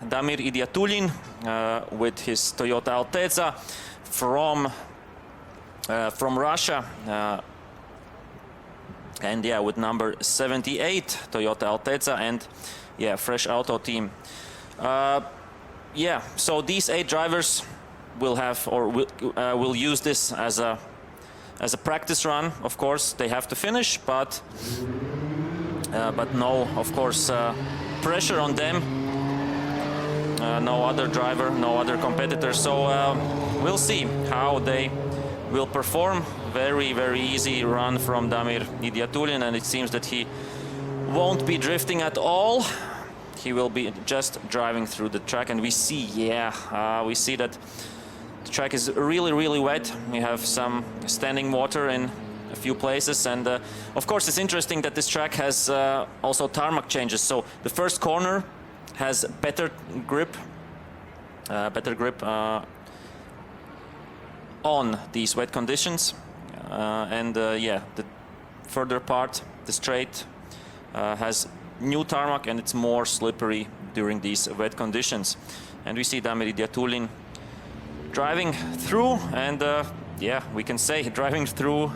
Damir Idiatulin with his Toyota Altezza from Russia. And yeah, with number 78, Toyota Altezza, and yeah, Fresh Auto team. Yeah, so these 8 drivers will have, or will use this as a practice run. Of course, they have to finish, but no, of course, pressure on them. No other driver, no other competitor. So we'll see how they will perform. Very, very easy run from Damir Idiatulin, and it seems that he won't be drifting at all. He will be just driving through the track, and we see, yeah, we see that the track is really, really wet. We have some standing water in a few places, and of course it's interesting that this track has also tarmac changes. So the first corner has better grip on these wet conditions, and yeah, the further part, the straight, has new tarmac, and it's more slippery during these wet conditions. And we see Damir Idiatulin driving through, and yeah, we can say driving through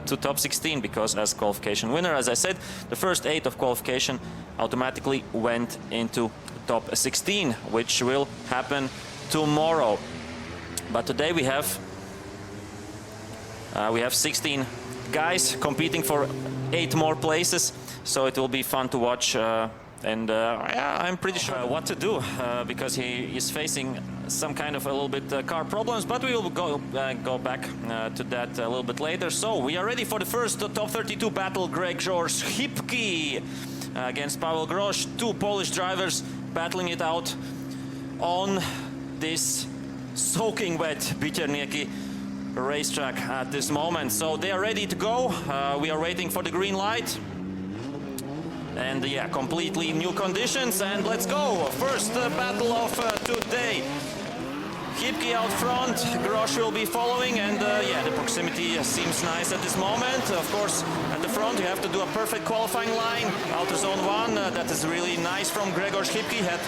to top 16, because as qualification winner, as I said, the first 8 of qualification automatically went into top 16, which will happen tomorrow. But today we have 16 guys competing for 8 more places, so it will be fun to watch. And yeah, I'm pretty sure what to do, because he is facing some kind of a little bit car problems, but we will go back to that a little bit later. So we are ready for the first top 32 battle. Grzegorz Hipki against Paweł Grosz, 2 Polish drivers battling it out on this soaking wet Biternieki racetrack at this moment. So they are ready to go. We are waiting for the green light. And yeah, completely new conditions, and let's go. First battle of today. Hipki out front, Grosz will be following, and yeah, the proximity seems nice at this moment. Of course, at the front you have to do a perfect qualifying line. Outer zone 1, that is really nice from Grzegorz Hipki. Had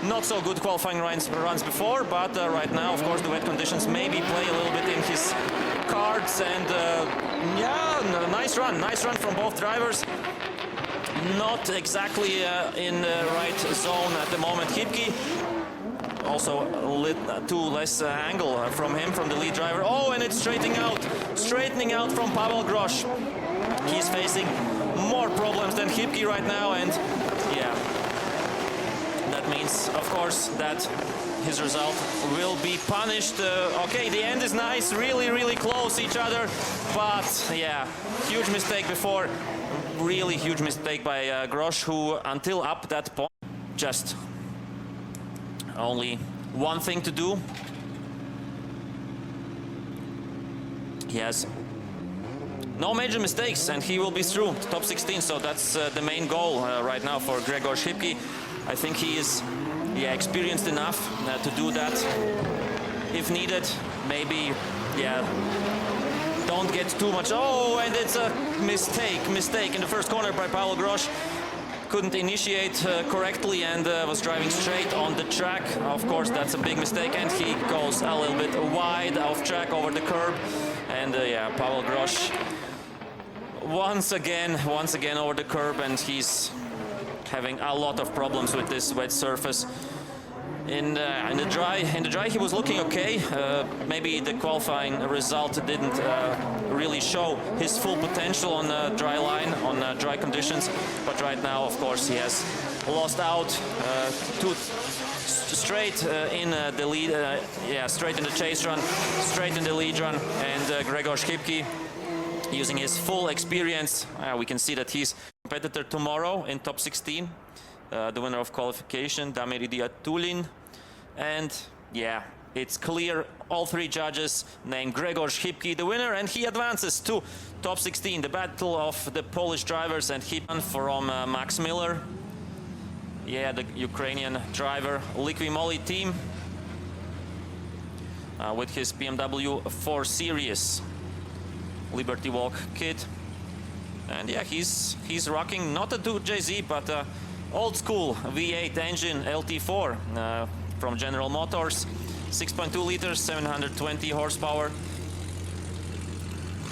not so good qualifying runs before, but right now, of course, the wet conditions maybe play a little bit in his cards, and yeah, nice run from both drivers. Not exactly in the right zone at the moment. Hipki also too less angle from him, from the lead driver. Oh, and it's straightening out from Paweł Grosz. He's facing more problems than Hipki right now, and yeah, that means, of course, that his result will be punished. Okay, the end is nice, really, really close each other, but yeah, huge mistake before. Really huge mistake by Grosz, who until up that point just only one thing to do. He has no major mistakes, and he will be through top 16. So that's the main goal right now for Grzegorz Hipki. I think he is experienced enough to do that if needed. Maybe, yeah, don't get too much. Oh, and it's a mistake in the first corner by Paweł Grosz. Couldn't initiate correctly and was driving straight on the track. Of course, that's a big mistake, and he goes a little bit wide off track over the curb. And yeah, Paweł Grosz once again over the curb, and he's having a lot of problems with this wet surface. In the dry he was looking okay. Maybe the qualifying result didn't really show his full potential on the dry line, on dry conditions. But right now, of course, he has lost out straight in the lead. Yeah, straight in the chase run, straight in the lead run. And Grzegorz Hipki, using his full experience, we can see that he's competitor tomorrow in top 16. The winner of qualification, Damir Idiatulin. And yeah, it's clear, all 3 judges named Grzegorz Hipki the winner, and he advances to top 16. The battle of the Polish drivers, and Hipki from Max Miller. Yeah, the Ukrainian driver, Liqui Moly team, with his BMW 4 Series Liberty Walk kit. And yeah, he's rocking not a 2JZ, but old school V8 engine LT4 from General Motors, 6.2 liters, 720 horsepower.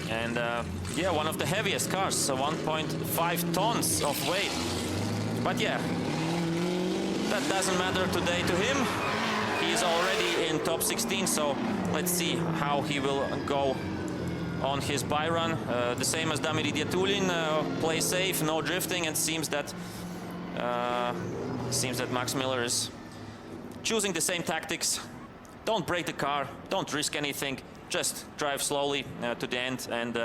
And yeah, one of the heaviest cars, so 1.5 tons of weight. But yeah, that doesn't matter today to him. He is already in top 16, so let's see how he will go on his bye run. The same as Damir Diatulin, play safe, no drifting, and seems that Max Miller is choosing the same tactics. Don't break the car, don't risk anything, just drive slowly to the end, and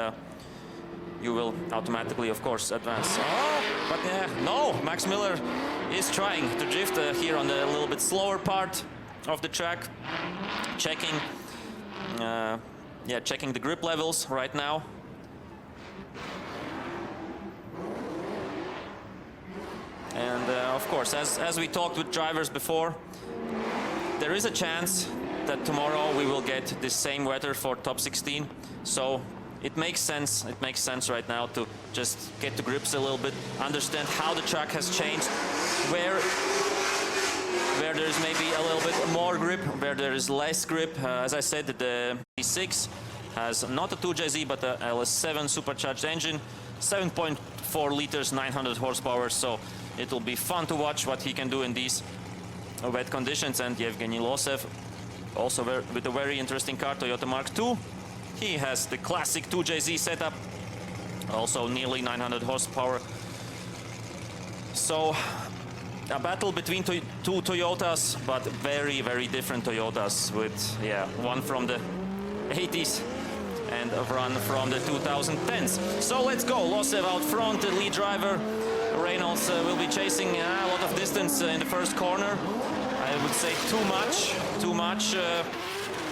you will automatically, of course, advance. Oh, but no, Max Miller is trying to drift here on the little bit slower part of the track, checking checking the grip levels right now. And of course, as we talked with drivers before, there is a chance that tomorrow we will get the same weather for top 16. So it makes sense. It makes sense right now to just get to grips a little bit, understand how the track has changed, where there is maybe a little bit more grip, where there is less grip. As I said, the D6 has not a 2JZ but a LS7 supercharged engine, 7.4 liters, 900 horsepower. So it will be fun to watch what he can do in these wet conditions. And Yevgeny Losev, also with a very interesting car, Toyota Mark II. He has the classic 2JZ setup, also nearly 900 horsepower. So a battle between two Toyotas, but very, very different Toyotas, with one from the 80s and one from the 2010s. So let's go. Losev out front, the lead driver. Reynolds will be chasing a lot of distance in the first corner. I would say too much,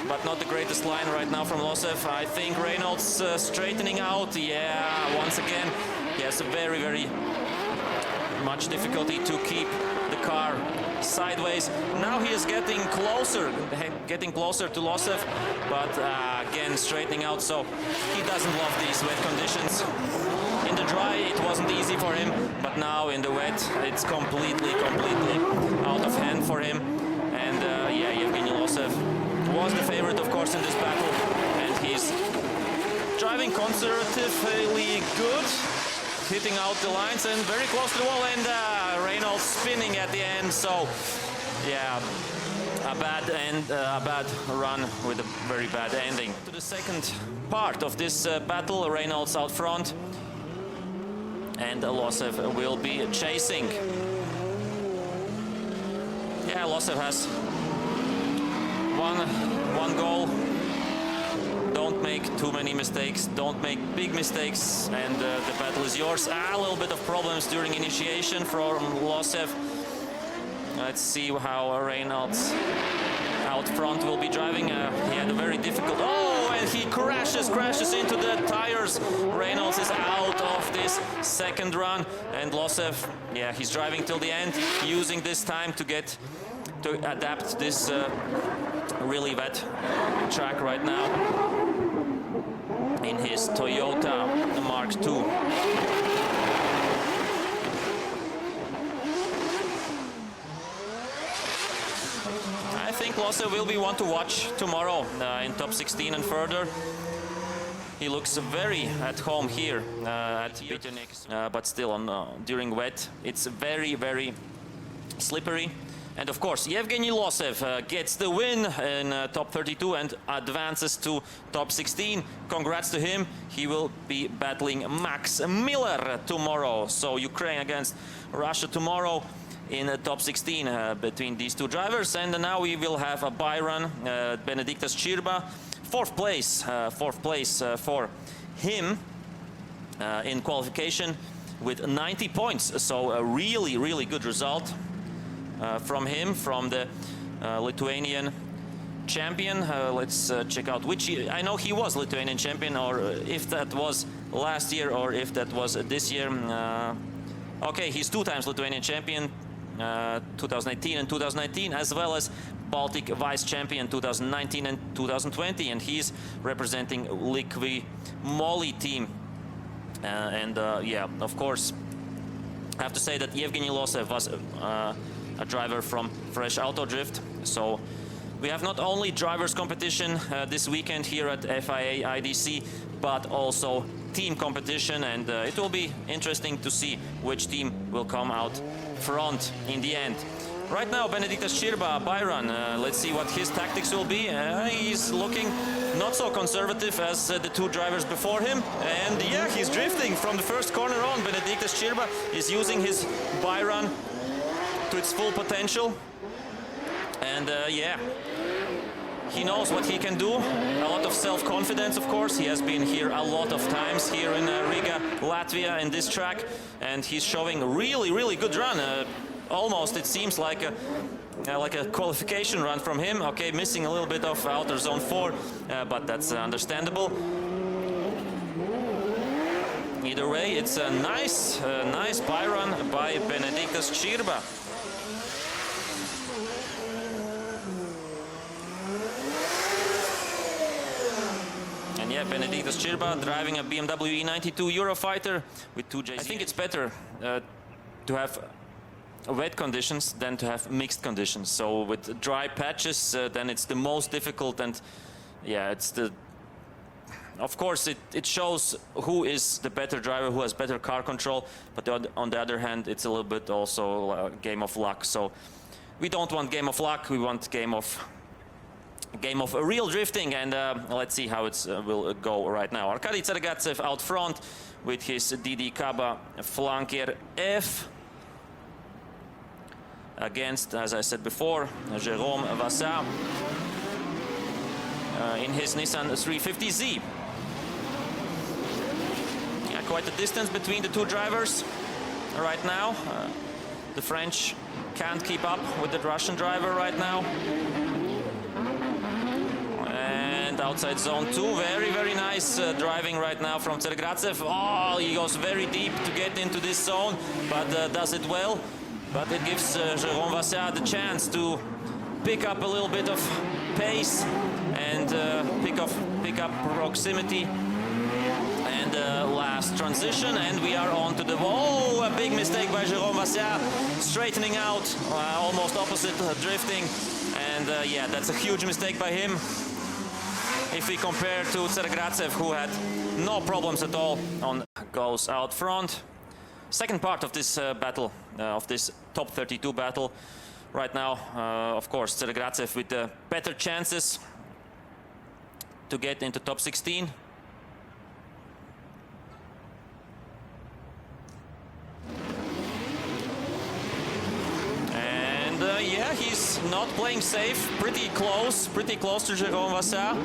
but not the greatest line right now from Losev. I think Reynolds straightening out. Yeah, once again, he has a very, very much difficulty to keep the car sideways. Now he is getting closer to Losev, but again straightening out. So he doesn't love these wet conditions. In the dry it wasn't easy for him, but now in the wet it's completely out of hand for him. And yeah, Yevgeny Losev was the favorite, of course, in this battle, and he's driving conservatively good, hitting out the lines and very close to the wall, and Reynolds spinning at the end. So yeah, a bad run with a very bad ending. To the second part of this battle, Reynolds out front, and Losev will be chasing. Yeah, Losev has one goal: don't make too many mistakes, don't make big mistakes, and the battle is yours. A little bit of problems during initiation from Losev. Let's see how Reynolds out front will be driving. He had a very difficult... Oh, and he crashes into the tires. Reynolds is out of this second run, and Losev, yeah, he's driving till the end, using this time to adapt this really wet track right now in his Toyota Mark II. I think Losev will be one to watch tomorrow in top 16 and further. He looks very at home here at Peternik, but still during wet it's very, very slippery. And of course, Yevgeny Losev gets the win in top 32 and advances to top 16. Congrats to him. He will be battling Max Miller tomorrow. So Ukraine against Russia tomorrow in top 16 between these two drivers. And now we will have a bye run. Benediktas Chirba, fourth place for him in qualification with 90 points. So a really, really good result from him, from the Lithuanian champion. Let's check out which year. I know he was Lithuanian champion, or if that was last year or if that was this year. Okay, he's two times Lithuanian champion, 2018 and 2019, as well as Baltic vice champion 2019 and 2020, and he's representing Liqui Moly team. Yeah, of course, I have to say that Yevgeny Losev was a driver from Fresh Auto Drift. So we have not only drivers competition this weekend here at FIA IDC, but also team competition, and it will be interesting to see which team will come out front in the end. Right now, Benediktas Čirba, Byron, let's see what his tactics will be. He's looking not so conservative as the two drivers before him. And yeah, he's drifting from the first corner on. Benediktas Čirba is using his Byron to its full potential. And yeah, he knows what he can do. A lot of self-confidence, of course. He has been here a lot of times here in Riga, Latvia, in this track. And he's showing a really, really good run. Almost, it seems like a qualification run from him. Okay, missing a little bit of outer zone 4, but that's understandable. Either way, it's a nice Byron by Benediktas Čirba. And yeah, Benediktas Čirba driving a BMW E92 Eurofighter with 2JZ. I think it's better to have wet conditions than to have mixed conditions. So with dry patches, then it's the most difficult, and yeah, it's the, of course it shows who is the better driver, who has better car control, but on the other hand, it's a little bit also a game of luck. So we don't want game of luck, we want game of real drifting, and let's see how it will go right now. Arkady Tsergatsev out front with his DD Kaba Flanker F. Against, as I said before, Jérôme Vassat in his Nissan 350Z. Yeah, quite a distance between the two drivers right now. The French can't keep up with the Russian driver right now. And outside zone 2, very, very nice driving right now from Tsergatsev. Oh, he goes very deep to get into this zone, but does it well. But it gives Jérôme Vassat the chance to pick up a little bit of pace and pick up proximity. And last transition, and we are on to the wall. A big mistake by Jérôme Vassat, straightening out, almost opposite drifting. And yeah, that's a huge mistake by him. If we compare to Tsergatsev, who had no problems at all, goes out front. Second part of this battle, of this top 32 battle right now. Of course, Tsergatsev with the better chances to get into top 16. And yeah, he's not playing safe, pretty close to Jérôme Vassat.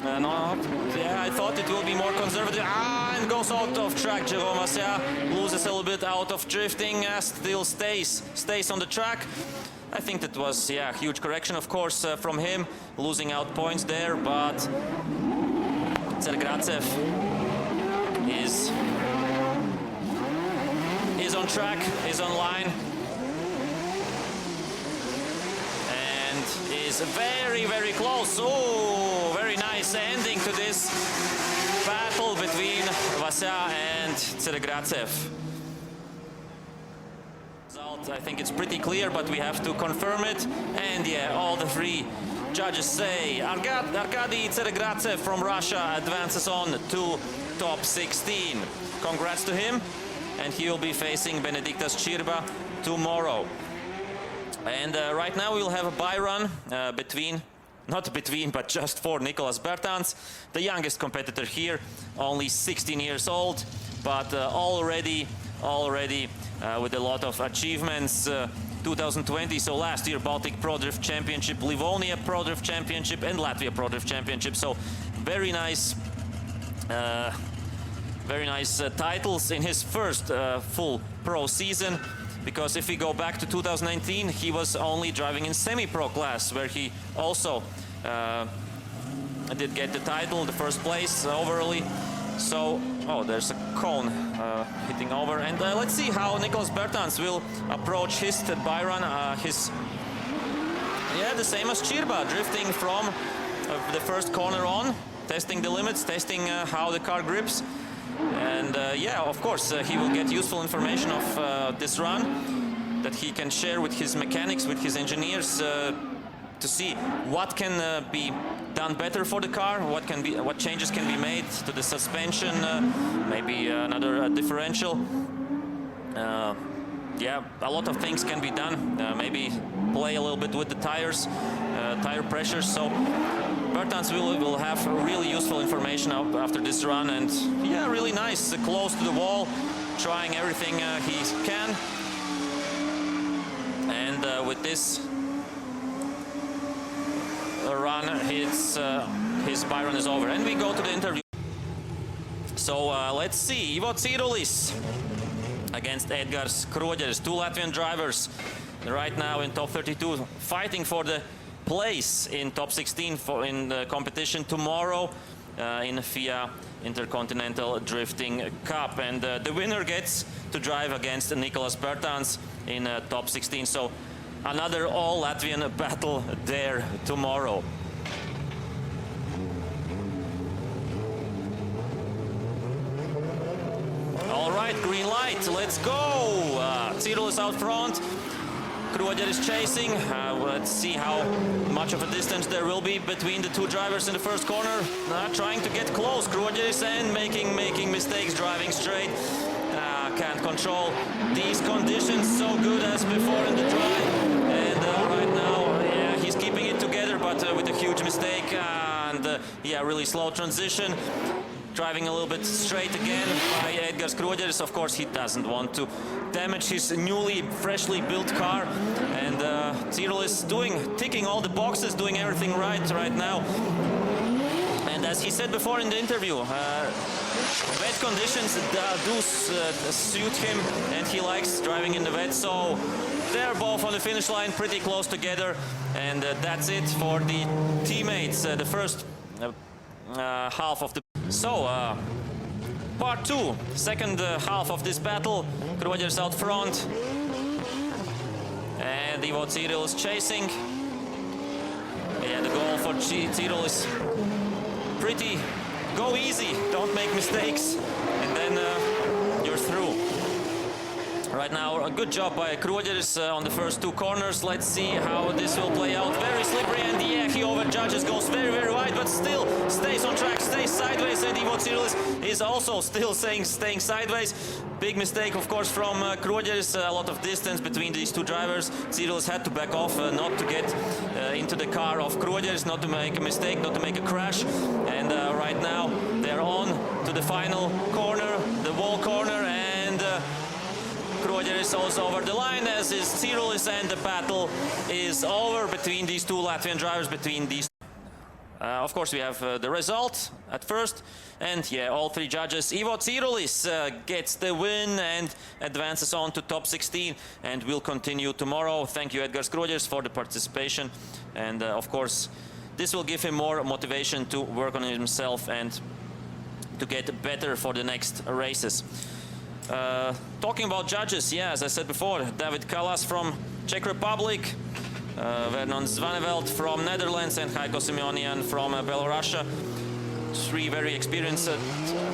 No, yeah, I thought it will be more conservative. And goes out of track. Jérôme Vassat loses a little bit out of drifting, still stays on the track. I think that was, yeah, huge correction, of course, from him, losing out points there, but Tsergatsev is on track, is on line, and is very, very close. Oh, very nice ending to this battle between Vassat and Tsergatsev. I think it's pretty clear, but we have to confirm it. And yeah, all the three judges say Arkady Tsergatsev from Russia advances on to top 16. Congrats to him, and he will be facing Benediktas Čirba tomorrow. And right now we'll have a Byron but just for Nicolas Bertans, the youngest competitor here, only 16 years old, but already with a lot of achievements. 2020, so last year, Baltic Pro Drift Championship, Livonia Pro Drift Championship, and Latvia Pro Drift Championship. So very nice titles in his first full pro season. Because if we go back to 2019, he was only driving in semi-pro class, where he also did get the title, the first place overall. So, oh, there's a cone hitting over. And let's see how Nicolas Bertans will approach his Byron. The same as Čirba, drifting from the first corner on, testing the limits, testing how the car grips. And yeah, of course, he will get useful information of this run that he can share with his mechanics, with his engineers, to see what can be done better for the car, what changes can be made to the suspension, maybe another differential. Yeah, a lot of things can be done. Maybe play a little bit with the tires, tire pressure. So Bertans will have really useful information after this run, and yeah, really nice, close to the wall, trying everything he can. And with this run, his Byron is over, and we go to the interview. So let's see, Ivo Cirulis against Edgars Kroģeris, two Latvian drivers right now in top 32, fighting for the place in top 16 in the competition tomorrow in FIA Intercontinental Drifting Cup. And the winner gets to drive against Nicolas Bertans in top 16. So another all Latvian battle there tomorrow. All right, green light, let's go. Cirulis out front, Kroģeris chasing. Let's see how much of a distance there will be between the two drivers in the first corner. Trying to get close, Kroģeris, and making mistakes, driving straight. Can't control these conditions so good as before in the drive. And right now, yeah, he's keeping it together, but with a huge mistake. And yeah, really slow transition. Driving a little bit straight again by Edgars Kroģeris. Of course, he doesn't want to damage his freshly built car. And Cirulis ticking all the boxes, doing everything right now. And as he said before in the interview, wet conditions do suit him, and he likes driving in the wet. So they're both on the finish line, pretty close together. And that's it for the teammates. The first half of the... So, part two, second half of this battle. Kroģeris out front. And Ivo Cirulis chasing. Yeah, the goal for Cirulis. Pretty, go easy, don't make mistakes, and then you're through. Right now, a good job by Kroģeris on the first two corners. Let's see how this will play out. Very slippery, and yeah, he overjudges, goes very wide, but still stays on track, stays sideways, and Ivo Cirulis is also still staying sideways. Big mistake, of course, from Kroģeris. A lot of distance between these two drivers. Cirulis had to back off, not to get into the car of Kroģeris, not to make a mistake, not to make a crash. And right now, they're on to the final corner, the wall corner, and Kroģeris also over the line, as is Cirulis, and the battle is over between these two Latvian drivers, between these. Of course, we have the result at first, and yeah, all three judges. Ivo Cirulis gets the win and advances on to top 16, and will continue tomorrow. Thank you, Edgars Kroģeris, for the participation, and of course, this will give him more motivation to work on himself and to get better for the next races. Talking about judges, yeah, as I said before, David Kalas from Czech Republic, Vernon Zvaneveld from Netherlands, and Heiko Simeonian from Belarus. Three very experienced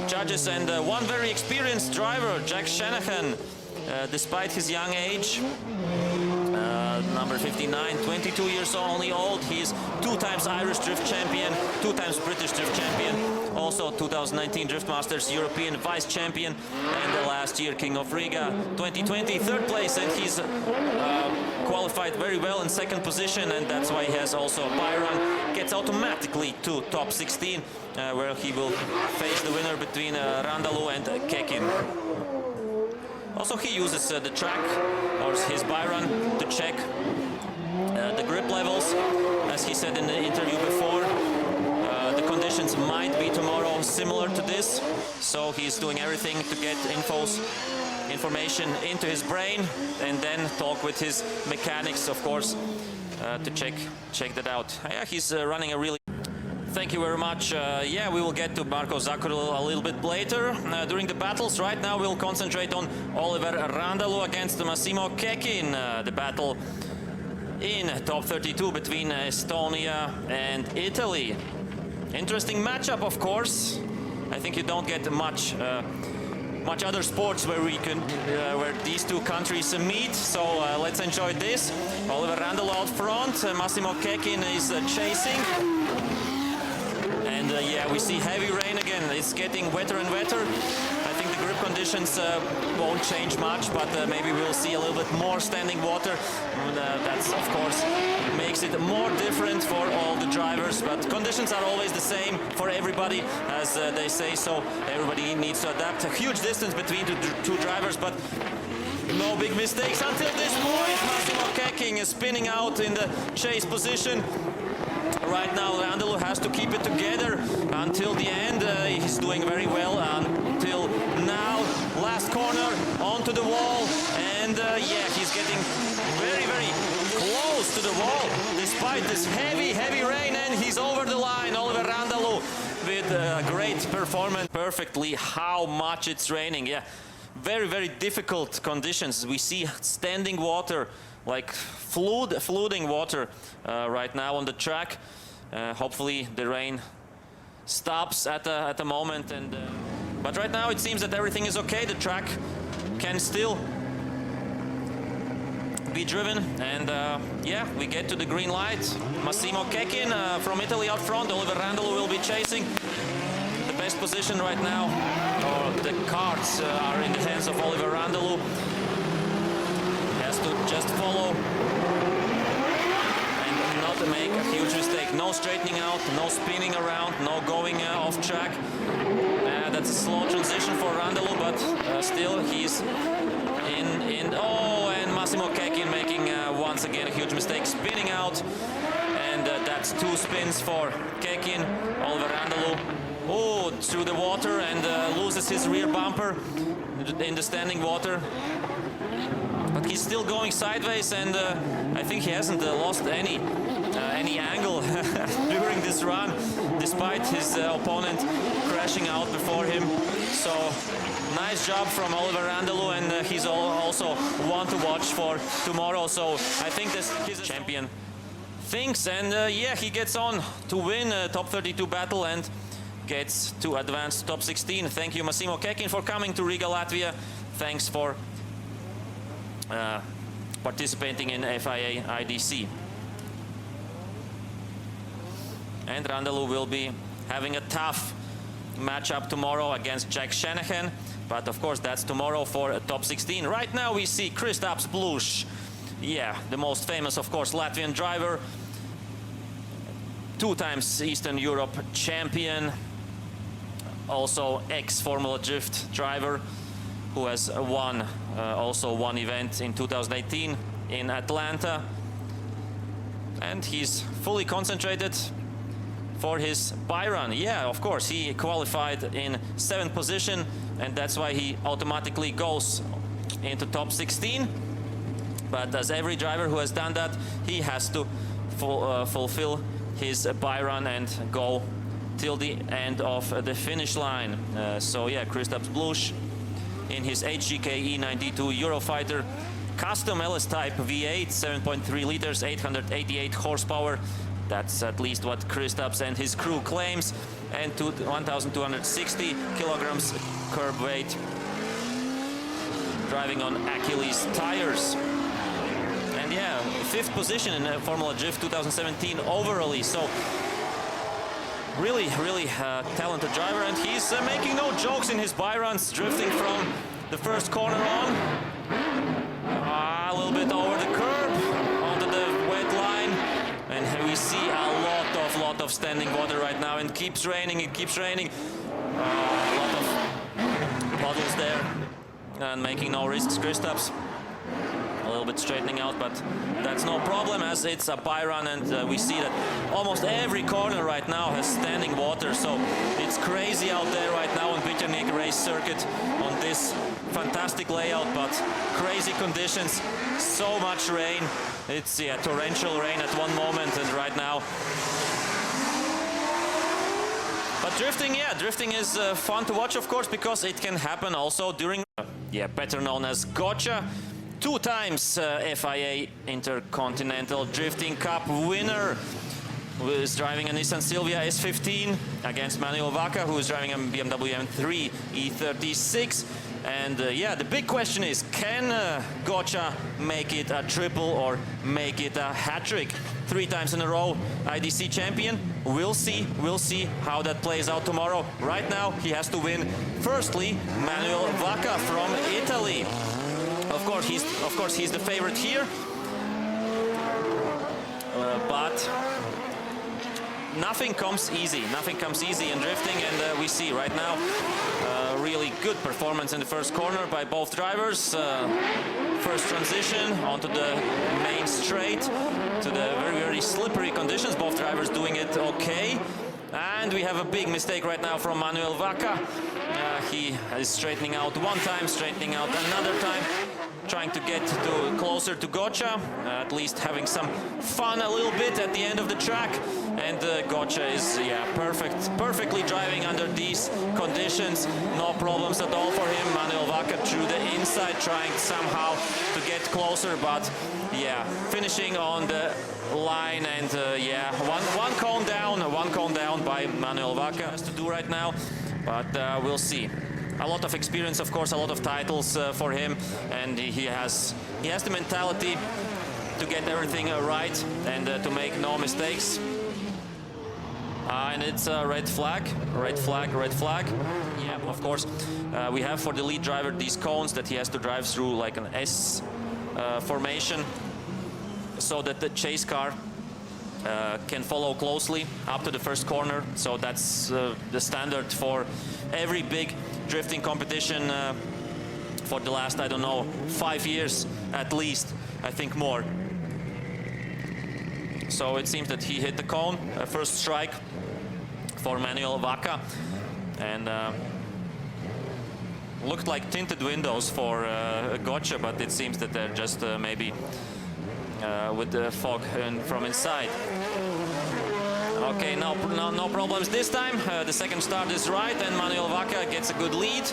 judges, and one very experienced driver, Jack Shanahan, despite his young age. Number 59, 22 years only old. He's two times Irish Drift Champion, two times British Drift Champion, also 2019 Drift Masters European Vice Champion, and the last year King of Riga 2020, third place, and he's qualified very well in second position, and that's why he has also a Byron. Gets automatically to top 16, where he will face the winner between Randalu and Kekin. Also, he uses the track, or his Byron, to check the grip levels. As he said in the interview before, the conditions might be tomorrow similar to this, so he's doing everything to get information into his brain, and then talk with his mechanics, of course, to check that out. Yeah, he's running a really... Thank you very much. Yeah, we will get to Marko Zakuril a little bit later during the battles. Right now we'll concentrate on Oliver Randalu against Massimo Kekin, the battle in top 32 between Estonia and Italy. Interesting matchup, of course. I think you don't get much other sports where we can where these two countries meet. So let's enjoy this. Oliver Randall out front, Massimo Kekin is chasing, and yeah, we see heavy rain again. It's getting wetter and wetter. I think the grip conditions won't change much, but maybe we'll see a little bit more standing water. That's, of course, makes it more different for all the drivers, but conditions are always the same for everybody, as they say, so everybody needs to adapt. A huge distance between the two drivers, but no big mistakes until this point. Massimo Kekin is spinning out in the chase position. Right now, Randall has to keep it together until the end. He's doing very well until now. Last corner onto the wall, and yeah, he's getting very, very close to the wall despite this heavy rain, and he's over the line. Oliver Randall with a great performance. Perfectly how much it's raining. Yeah, very, very difficult conditions. We see standing water, like flooding water right now on the track. Hopefully the rain stops at the moment, and but right now it seems that everything is okay. The track can still be driven, and yeah, we get to the green light. Massimo Kekin from Italy up front. Oliver Randall will be chasing. The best position right now, or the cards are in the hands of Oliver Randall. Has to just follow and not make a huge mistake. No straightening out, no spinning around, no going off track. That's a slow transition for Randall, but still he's in. Oh, and Massimo Kekin making once again a huge mistake, spinning out, and that's two spins for Kekin. Oliver Randall, oh, through the water, and loses his rear bumper in the standing water. But he's still going sideways, and I think he hasn't lost any angle during this run, despite his opponent crashing out before him. So nice job from Oliver Randall, and he's also one to watch for tomorrow. So I think this he's a champion things, and yeah, he gets on to win a top 32 battle and gets to advance to top 16. Thank you, Massimo Kekin, for coming to Riga, Latvia. Thanks for participating in FIA IDC. And Randall will be having a tough matchup tomorrow against Jack Shanahan, but of course that's tomorrow for a top 16. Right now we see Kristaps Blush, yeah, the most famous, of course, Latvian driver, 2 times Eastern Europe champion, also ex-Formula Drift driver, who has won also one event in 2018 in Atlanta, and he's fully concentrated for his Byron. Yeah, of course, he qualified in 7th position, and that's why he automatically goes into top 16. But as every driver who has done that, he has to fulfill his Byron and go till the end of the finish line. So yeah, Kristaps Blush in his HGK E92 Eurofighter custom LS type V8, 7.3 liters, 888 horsepower. That's at least what Kristaps and his crew claims, and 1,260 kilograms curb weight, driving on Achilles tires. And yeah, 5th position in Formula Drift 2017 overall. So really talented driver, and he's making no jokes in his Byrons, drifting from the first corner on, a little bit over the curb onto the wet line, and we see a lot of standing water right now, and it keeps raining. A lot of puddles there, and making no risks. Kristaps a little bit straightening out, but that's no problem, as it's a Byron, and we see that almost every corner right now has standing water. So it's crazy out there right now on Biturnik race circuit on this fantastic layout, but crazy conditions, so much rain. It's torrential rain at one moment, and right now. But drifting is fun to watch, of course, because it can happen also during, better known as Gotcha. 2 times FIA Intercontinental Drifting Cup winner. who is driving a Nissan Silvia S15, against Manuel Vaca, who is driving a BMW M3 E36. And yeah, the big question is, can Gocha make it a triple or make it a hat-trick? 3 times in a row IDC champion. We'll see how that plays out tomorrow. Right now he has to win firstly Manuel Vaca from Italy. Of course he's the favorite here, but nothing comes easy in drifting, and we see right now really good performance in the first corner by both drivers. First transition onto the main straight to the very slippery conditions. Both drivers doing it okay. And we have a big mistake right now from Manuel Vaca. He is straightening out one time, straightening out another time, trying to get closer to Gocha, at least having some fun a little bit at the end of the track. And Gocha is perfectly driving under these conditions. No problems at all for him. Manuel Vaca through the inside, trying somehow to get closer, but yeah, finishing on the line. And yeah, one cone down by Manuel Vaca has to do right now, but we'll see. A lot of experience, of course, a lot of titles for him, and he has the mentality to get everything right and to make no mistakes. And it's a red flag. Yeah, of course, we have for the lead driver these cones that he has to drive through like an S formation, so that the chase car can follow closely up to the first corner. So that's the standard for every big drifting competition for the last, I don't know, 5 years at least, I think more. So it seems that he hit the cone, first strike for Manuel Vaca, and looked like tinted windows for Gocha, but it seems that they're just maybe with the fog from inside. Okay, no problems this time. The second start is right, and Manuel Vaca gets a good lead.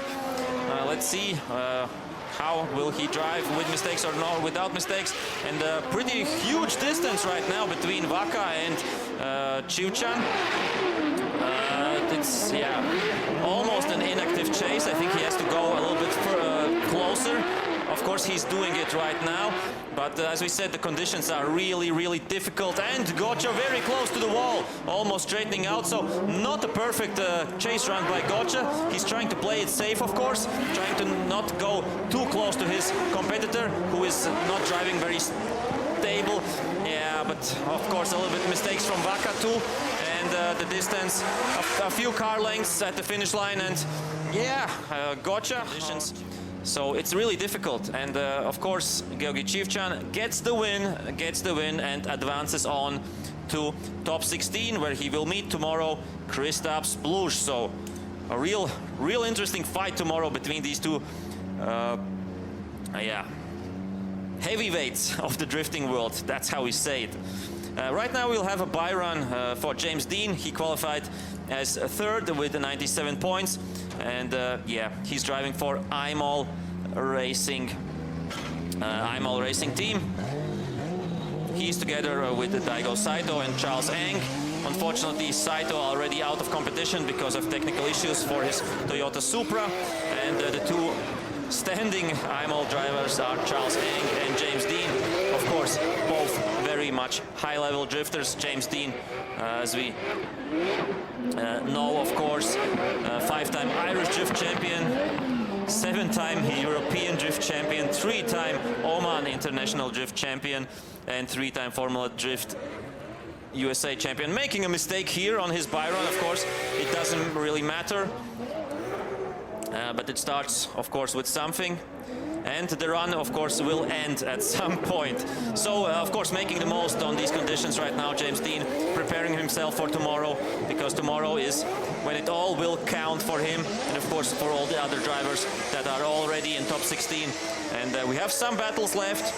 Let's see how will he drive, with mistakes or no, without mistakes. And a pretty huge distance right now between Vaca and Chivchan. It's almost an inactive chase. I think he has to go a little bit closer. Of course, he's doing it right now, but as we said, the conditions are really difficult, and Gocha very close to the wall, almost straightening out. So not a perfect chase run by Gocha. He's trying to play it safe, of course, trying to not go too close to his competitor, who is not driving very stable. Yeah, but of course a little bit mistakes from Vaca too, and the distance, a few car lengths at the finish line, and yeah, Gocha. So it's really difficult, and of course Georgi Chivchan gets the win and advances on to top 16, where he will meet tomorrow Kristaps Blush. So a real interesting fight tomorrow between these two heavyweights of the drifting world. That's how we say it. Right now we'll have a bye run for James Dean. He qualified as third with 97 points, and yeah, he's driving for Imol Racing team. He's together with Daigo Saito and Charles Eng. Unfortunately, Saito already out of competition because of technical issues for his Toyota Supra, and the two standing Imol drivers are Charles Eng and James Dean. Of course, both very much high-level drifters. James Dean, as we know, of course, 5-time Irish drift champion, 7-time European drift champion, 3-time Oman International drift champion, and 3-time Formula Drift USA champion. Making a mistake here on his bye run, of course, it doesn't really matter. But it starts, of course, with something, and the run, of course, will end at some point. So, of course, making the most on these conditions right now, James Dean, preparing himself for tomorrow, because tomorrow is when it all will count for him, and of course for all the other drivers that are already in top 16. And we have some battles left.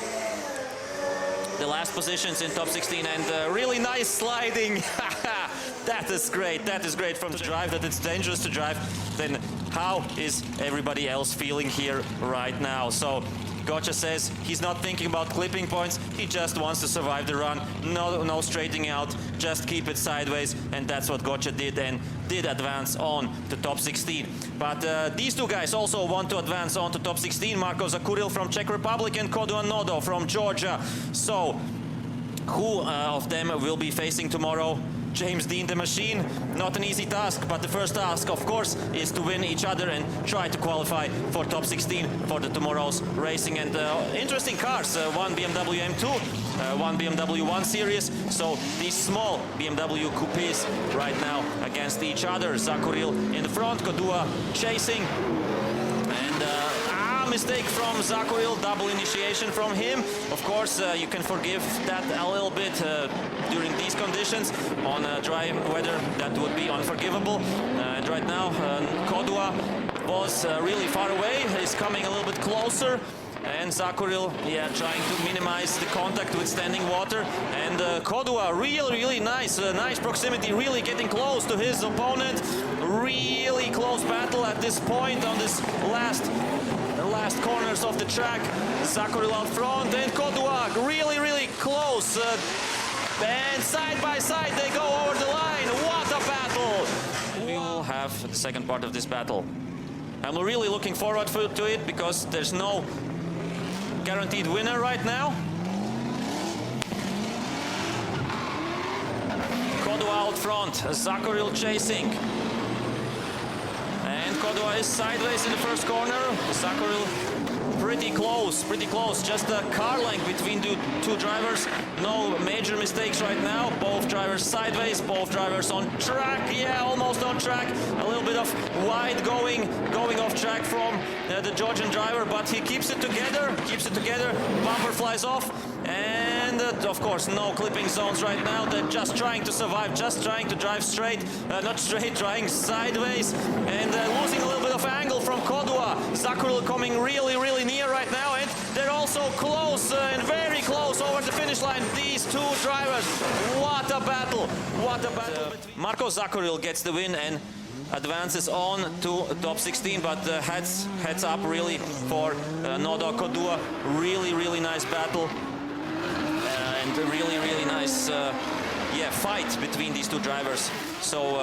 The last positions in top 16, and really nice sliding. That is great from the drive, that it's dangerous to drive. Then how is everybody else feeling here right now? So Gotcha says he's not thinking about clipping points, he just wants to survive the run. No straightening out, just keep it sideways, and that's what Gotcha did, and did advance on to top 16. But these two guys also want to advance on to top 16. Marko Zakuril from Czech Republic and Kodua Nodo from Georgia. So who of them will be facing tomorrow? James Dean the Machine, not an easy task, but the first task, of course, is to win each other and try to qualify for top 16 for the tomorrow's racing. And interesting cars, one BMW M2, one BMW 1 Series, so these small BMW coupes right now against each other. Zakuril in the front, Kodua chasing, and mistake from Zakuril, double initiation from him. Of course, you can forgive that a little bit during these conditions. On dry weather, that would be unforgivable. And right now, Kodua was really far away. He's coming a little bit closer. And Zakuril, yeah, trying to minimize the contact with standing water. And Kodua, really nice, nice proximity, really getting close to his opponent. Really close battle at this point on this last corners of the track. Zakuril out front, and Kodua really close. And side by side they go over the line. What a battle! We will have the second part of this battle. I'm really looking forward to it, because there's no guaranteed winner right now. Kodua out front, Zakuril chasing. And Kodua is sideways in the first corner. Zakuril pretty close, just a car length between the two drivers. No major mistakes right now. Both drivers sideways, both drivers on track. Yeah, almost on track. A little bit of wide going off track from the Georgian driver, but he keeps it together. Bumper flies off. And of course, no clipping zones right now. They're just trying to survive, just trying to drive straight, not straight, trying sideways, and losing a little bit of angle from Kodua. Zakuril coming really near right now, and they're also close and very close over the finish line. These two drivers, what a battle! Marko Zakuril gets the win and advances on to top 16, but heads up really for Nodo Kodua. Really nice battle. And really nice fight between these two drivers. So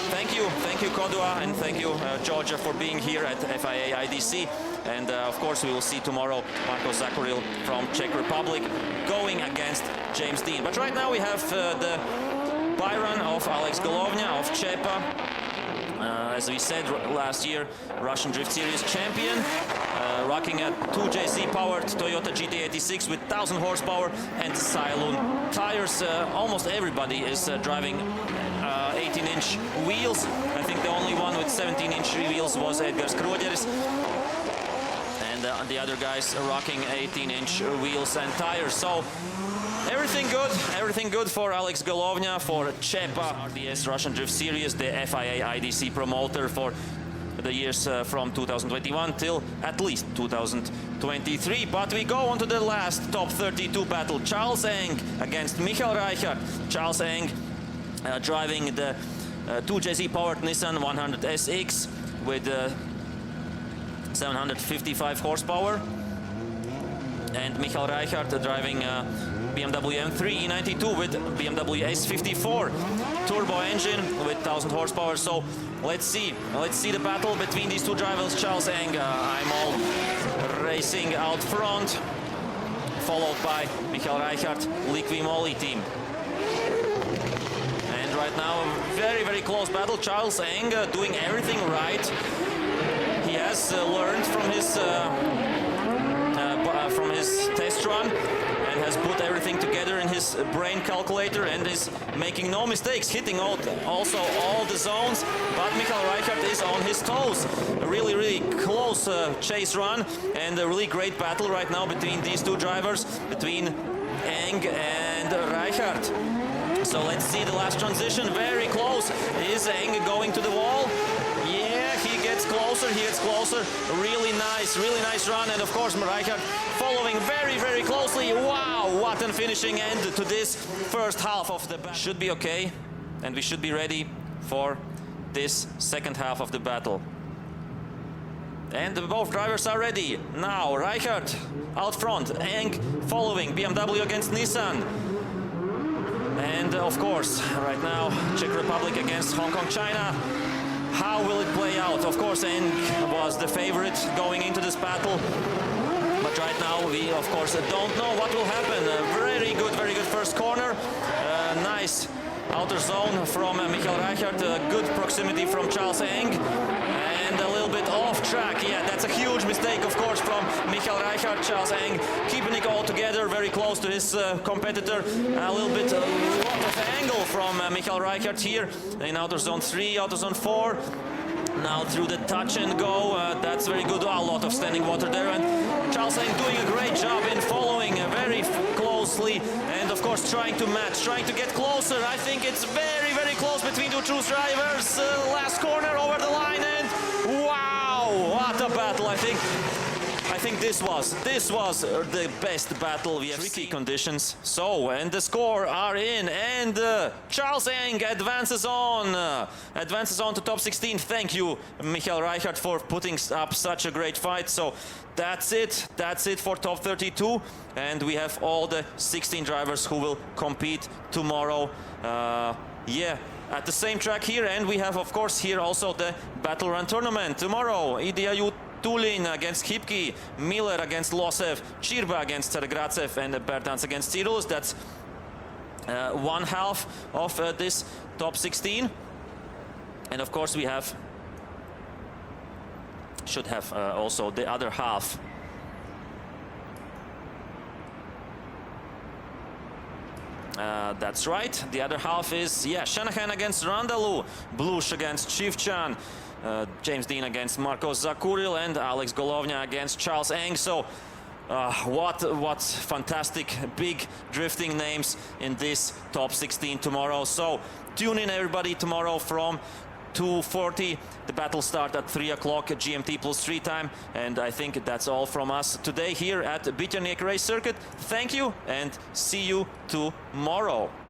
thank you Kodua, and thank you Georgia for being here at FIA IDC. And of course we will see tomorrow Marko Zakuril from Czech Republic going against James Dean. But right now we have the Byron of Alex Golovnia of Čepa. As we said last year, Russian Drift Series champion, rocking a 2JZ powered Toyota GT86 with 1000 horsepower and Cylon tires. Almost everybody is driving 18-inch wheels. I think the only one with 17-inch wheels was Edgars Kroģeris. And the other guys are rocking 18-inch wheels and tires. So everything good for Alex Golovnia, for Čepa, RDS Russian Drift Series, the FIA IDC promoter for the years from 2021 till at least 2023. But we go on to the last top 32 battle. Charles Eng against Michael Reichert. Charles Eng driving the 2JZ powered Nissan 100 SX with 755 horsepower. And Michael Reichert driving BMW M3 E92 with BMW S54 turbo engine with 1000 horsepower. So let's see the battle between these two drivers. Charles Eng, I'm all racing out front, followed by Michael Reichert, Liqui Moly team. And right now, very close battle. Charles Eng doing everything right. He has learned from his test run and has put everything together in his brain calculator and is making no mistakes, hitting also all the zones. But Michael Reichert is on his toes. A really close chase run, and a really great battle right now between these two drivers, between Eng and Reichert. So let's see the last transition, very close. Is Eng going to the wall? Yeah, he gets closer, really nice run, and of course Reichert following very closely. Wow, what a finishing end to this first half of the battle. Should be okay, and we should be ready for this second half of the battle. And both drivers are ready. Now Reichert out front, Eng following, BMW against Nissan. And of course, right now, Czech Republic against Hong Kong, China. How will it play out? Of course, Eng was the favorite going into this battle. But right now, we, of course, don't know what will happen. Very good first corner. Nice outer zone from Michael Reichert. Good proximity from Charles Eng. And a little bit off track. Yeah, that's a huge mistake, of course, from Michael Reichert. Charles Eng keeping it all together, very close to his competitor. A lot of angle from Michael Reichert here in outer zone 3, outer zone 4. Now through the touch and go, that's very good. A lot of standing water there, and Charles Eng doing a great job in following very closely, and of course trying to match, trying to get closer. I think it's very close between the two drivers. Last corner over the line, and wow, what a battle! I think this was the best battle we have seen. Tricky conditions. So, and the score are in, and Charles Eng advances on to top 16. Thank you, Michael Reichert, for putting up such a great fight. So that's it for top 32, and we have all the 16 drivers who will compete tomorrow. Yeah, at the same track here, and we have, of course, here also the Battle Run tournament tomorrow. Idiayu Tulin against Kipki, Miller against Losev, Chirba against Sergratsev, and Bertans against Cyrulus. That's one half of this top 16. And of course we should have also the other half. That's right, the other half is, yeah, Shanahan against Randalou, Blush against Chivchan, James Dean against Marcos Zakuril, and Alex Golovnia against Charles Eng. So what fantastic big drifting names in this top 16 tomorrow. So tune in, everybody, tomorrow from 2:40. The battle start at 3 o'clock GMT +3 time, and I think that's all from us today here at Biturniek Race Circuit. Thank you, and see you tomorrow.